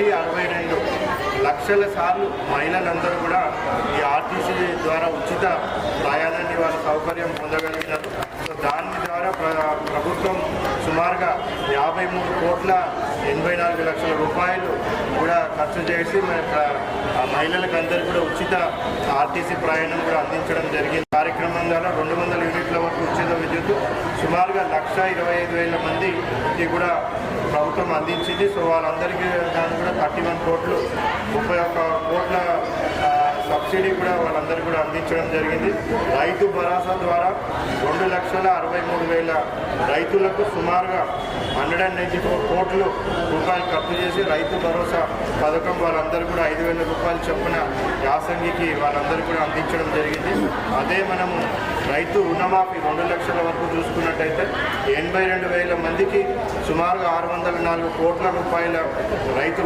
1.62 లక్షల సార్లు మహిళలందరూ కూడా ఈ ఆర్టీసీ ద్వారా ఉచిత ప్రయాణాన్ని వాళ్ళ సౌకర్యం పొందగలిగినారు. సో దాని ద్వారా ప్రభుత్వం సుమారుగా 53,84,00,000 రూపాయలు కూడా ఖర్చు చేసి మహిళలకు అందరికీ కూడా ఉచిత ఆర్టీసీ ప్రయాణం కూడా అందించడం జరిగింది. కార్యక్రమం ద్వారా 200 యూనిట్ల వరకు ఉచిత విద్యుత్ సుమారుగా 1,25,000 మందికి కూడా ప్రభుత్వం అందించింది. సో వాళ్ళందరికీ దాన్ని కూడా 31 కోట్లు 31 కోట్ల సబ్సిడీ కూడా వాళ్ళందరికీ కూడా అందించడం జరిగింది. రైతు భరోసా ద్వారా 2,63,000 రైతులకు సుమారుగా 194 కోట్ల రూపాయలు ఖర్చు చేసి రైతు భరోసా పథకం వాళ్ళందరూ కూడా 5,000 రూపాయలు చొప్పున యాసంగికి వాళ్ళందరూ కూడా అందించడం జరిగింది. అదే మనము రైతు రుణమాఫీ 2 లక్షల వరకు చూసుకున్నట్టయితే 82,000 మందికి సుమారుగా 604 కోట్ల రూపాయల రైతు